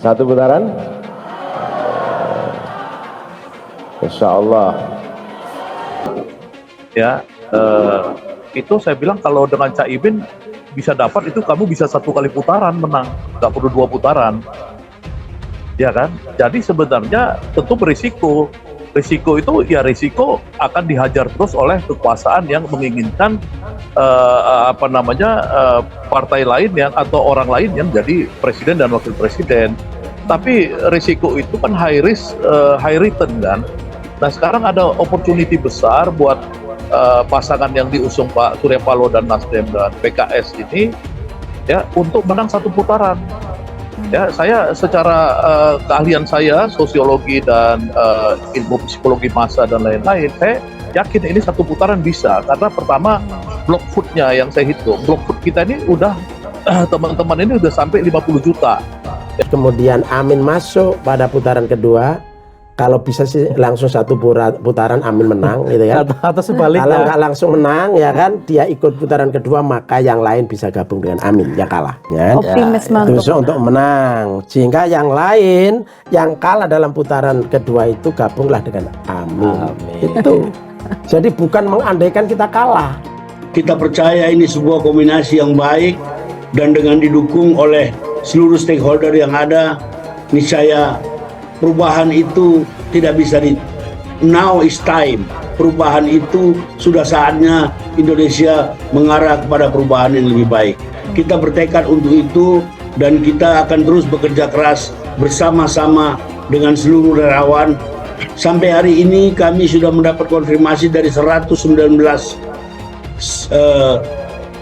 Satu putaran. Insya Allah. Ya, itu saya bilang kalau dengan Caimin bisa dapat itu kamu bisa 1 kali putaran menang, nggak perlu 2 putaran, ya kan? Jadi sebenarnya tentu berisiko. Risiko itu ya risiko akan dihajar terus oleh kekuasaan yang menginginkan partai lain yang atau orang lain yang jadi presiden dan wakil presiden. Tapi risiko itu kan high risk, high return kan. Nah sekarang ada opportunity besar buat pasangan yang diusung Pak Surya Paloh dan Nasdem dan PKS ini ya untuk menang 1 putaran. Ya, saya secara keahlian saya sosiologi dan ilmu psikologi massa dan lain-lain, saya yakin ini 1 putaran bisa karena pertama block footnya yang saya hitung, block foot kita ini udah teman-teman ini udah sampai 50 juta. Kemudian Amin masuk pada putaran kedua. Kalau bisa sih langsung 1 putaran Amin menang gitu ya. Atau sebaliknya. Kalau nggak langsung menang ya kan, dia ikut putaran kedua, maka yang lain bisa gabung dengan Amin yang kalah. Ya, Optimis itu untuk menang. Sehingga yang lain yang kalah dalam putaran kedua itu gabunglah dengan Amin. Itu. Jadi bukan mengandaikan kita kalah. Kita percaya ini sebuah kombinasi yang baik dan dengan didukung oleh seluruh stakeholder yang ada, niscaya perubahan itu tidak bisa now is time. Perubahan itu sudah saatnya Indonesia mengarah kepada perubahan yang lebih baik. Kita bertekad untuk itu dan kita akan terus bekerja keras bersama-sama dengan seluruh relawan. Sampai hari ini kami sudah mendapat konfirmasi dari 119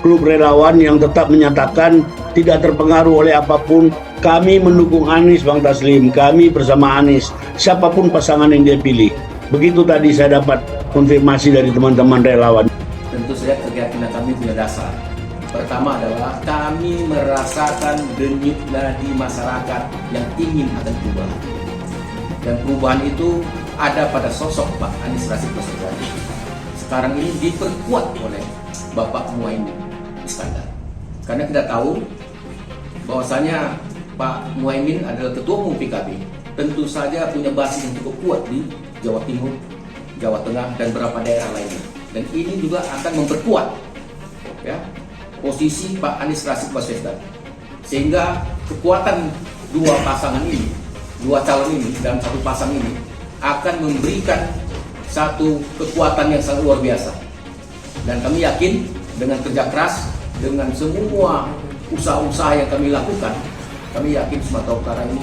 klub relawan yang tetap menyatakan tidak terpengaruh oleh apapun. Kami mendukung Anies, Bang Taslim. Kami bersama Anies, siapapun pasangan yang dia pilih. Begitu tadi saya dapat konfirmasi dari teman-teman relawan. Tentu saja keyakinan kami punya dasar. Pertama adalah kami merasakan denyut nadi masyarakat yang ingin akan perubahan. Dan perubahan itu ada pada sosok Pak Anies Rashid Baswedan. Sekarang ini diperkuat oleh Bapak Muhaimin Iskandar. Karena kita tahu bahwasanya Pak Muhaimin adalah Ketua Umum PKB, tentu saja punya basis yang cukup kuat di Jawa Timur, Jawa Tengah, dan beberapa daerah lainnya. Dan ini juga akan memperkuat ya, posisi Pak Anies Rashid Baswedan. Sehingga kekuatan 2 pasangan ini, 2 calon ini dalam 1 pasang ini akan memberikan satu kekuatan yang sangat luar biasa. Dan kami yakin dengan kerja keras, dengan semua usaha-usaha yang kami lakukan, kami yakin Sumatera Utara ini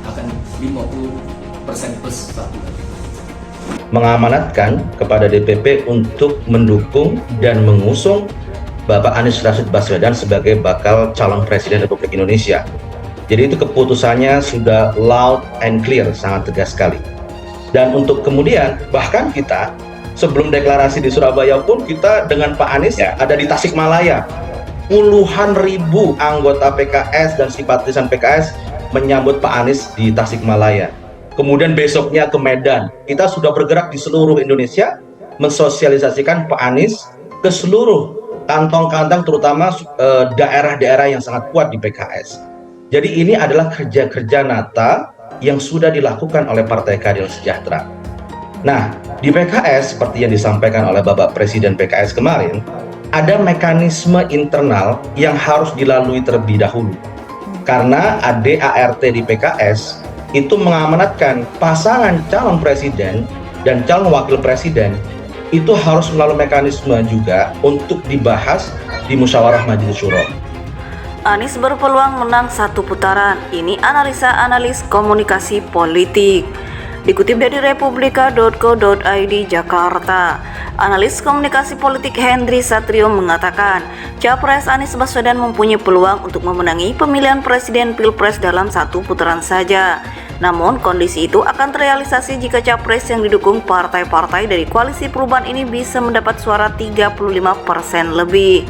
akan 50% plus 1. Mengamanatkan kepada DPP untuk mendukung dan mengusung Bapak Anies Rashid Baswedan sebagai bakal calon presiden Republik Indonesia. Jadi itu keputusannya sudah loud and clear, sangat tegas sekali. Dan untuk kemudian bahkan kita sebelum deklarasi di Surabaya pun kita dengan Pak Anies ada di Tasikmalaya. Puluhan ribu anggota PKS dan simpatisan PKS menyambut Pak Anies di Tasikmalaya. Kemudian besoknya ke Medan. Kita sudah bergerak di seluruh Indonesia mensosialisasikan Pak Anies ke seluruh kantong-kantong, terutama daerah-daerah yang sangat kuat di PKS. Jadi ini adalah kerja-kerja nyata yang sudah dilakukan oleh Partai Keadilan Sejahtera. Nah, di PKS seperti yang disampaikan oleh Bapak Presiden PKS kemarin, ada mekanisme internal yang harus dilalui terlebih dahulu. Karena ADART di PKS itu mengamanatkan pasangan calon presiden dan calon wakil presiden itu harus melalui mekanisme juga untuk dibahas di musyawarah majelis syuro. Anies berpeluang menang 1 putaran. Ini analisa analis komunikasi politik. Dikutip dari republika.co.id Jakarta, analis komunikasi politik Hendry Satrio mengatakan, Capres Anies Baswedan mempunyai peluang untuk memenangi pemilihan presiden Pilpres dalam 1 putaran saja. Namun, kondisi itu akan terrealisasi jika Capres yang didukung partai-partai dari koalisi perubahan ini bisa mendapat suara 35% lebih.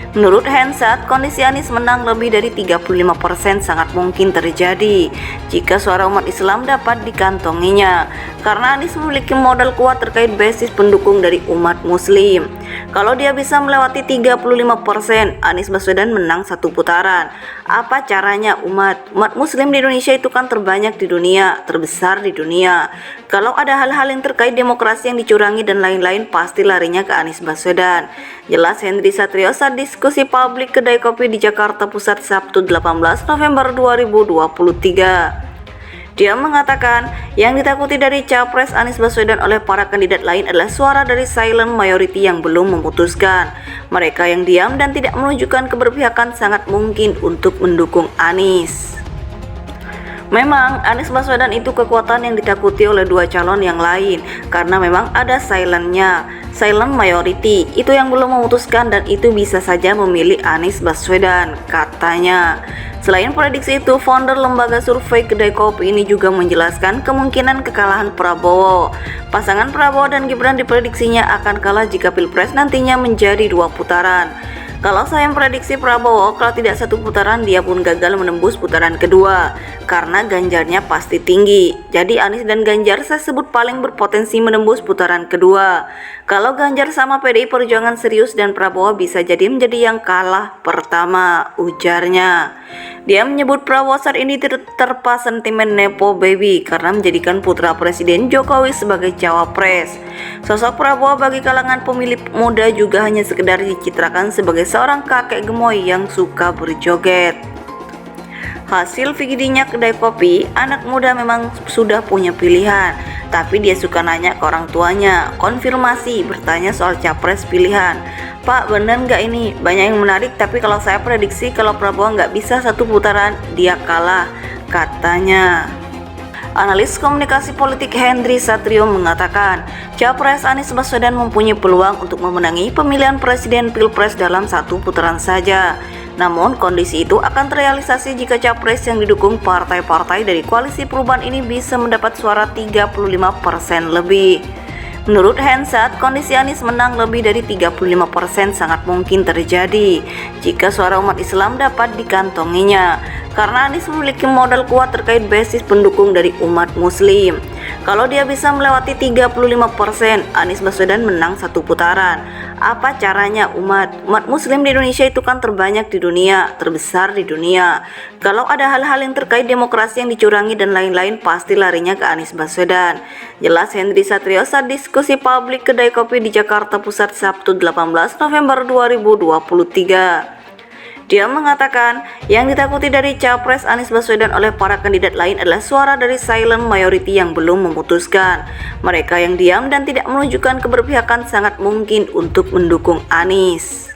Menurut Hensat, kondisi Anies menang lebih dari 35% sangat mungkin terjadi jika suara umat Islam dapat dikantonginya, karena Anies memiliki modal kuat terkait basis pendukung dari umat Muslim. Kalau dia bisa melewati 35%, Anies Baswedan menang satu putaran. Apa caranya umat? Umat muslim di Indonesia itu kan terbanyak di dunia, terbesar di dunia. Kalau ada hal-hal yang terkait demokrasi yang dicurangi dan lain-lain, pasti larinya ke Anies Baswedan. Jelas Henry Satrio saat diskusi publik kedai kopi di Jakarta Pusat Sabtu 18 November 2023. Dia mengatakan, yang ditakuti dari Capres Anies Baswedan oleh para kandidat lain adalah suara dari silent majority yang belum memutuskan. Mereka yang diam dan tidak menunjukkan keberpihakan sangat mungkin untuk mendukung Anies. Memang Anies Baswedan itu kekuatan yang ditakuti oleh dua calon yang lain karena memang ada silent majority itu yang belum memutuskan dan itu bisa saja memilih Anies Baswedan, katanya. Selain prediksi itu, founder lembaga survei kedai kopi ini juga menjelaskan kemungkinan kekalahan Prabowo. Pasangan Prabowo dan Gibran diprediksinya akan kalah jika Pilpres nantinya menjadi 2 putaran. Kalau saya memprediksi Prabowo, kalau tidak 1 putaran dia pun gagal menembus putaran kedua karena Ganjarnya pasti tinggi. Jadi Anies dan Ganjar saya sebut paling berpotensi menembus putaran kedua. Kalau Ganjar sama PDI Perjuangan serius dan Prabowo bisa jadi menjadi yang kalah pertama, ujarnya. Dia menyebut Prabowo saat ini terpa sentimen nepo baby karena menjadikan putra Presiden Jokowi sebagai cawapres. Sosok Prabowo bagi kalangan pemilih muda juga hanya sekedar dicitrakan sebagai seorang kakek gemoy yang suka berjoget. Hasil VGD-nya kedai kopi, anak muda memang sudah punya pilihan, tapi dia suka nanya ke orang tuanya, konfirmasi, bertanya soal capres pilihan. Pak, bener nggak ini? Banyak yang menarik, tapi kalau saya prediksi kalau Prabowo nggak bisa 1 putaran, dia kalah, katanya. Analis komunikasi politik Henry Satrio mengatakan, Capres Anies Baswedan mempunyai peluang untuk memenangi pemilihan presiden Pilpres dalam 1 putaran saja. Namun kondisi itu akan terrealisasi jika Capres yang didukung partai-partai dari koalisi perubahan ini bisa mendapat suara 35% lebih. Menurut Hensat, kondisi Anies menang lebih dari 35% sangat mungkin terjadi jika suara umat Islam dapat dikantonginya, karena Anies memiliki modal kuat terkait basis pendukung dari umat Muslim. Kalau dia bisa melewati 35%, Anies Baswedan menang 1 putaran. Apa caranya umat? Umat Muslim di Indonesia itu kan terbanyak di dunia, terbesar di dunia. Kalau ada hal-hal yang terkait demokrasi yang dicurangi dan lain-lain, pasti larinya ke Anies Baswedan. Jelas Henry Satrio saat diskusi publik kedai kopi di Jakarta Pusat Sabtu 18 November 2023. Dia mengatakan, yang ditakuti dari Capres Anies Baswedan oleh para kandidat lain adalah suara dari silent majority yang belum memutuskan. Mereka yang diam dan tidak menunjukkan keberpihakan sangat mungkin untuk mendukung Anies.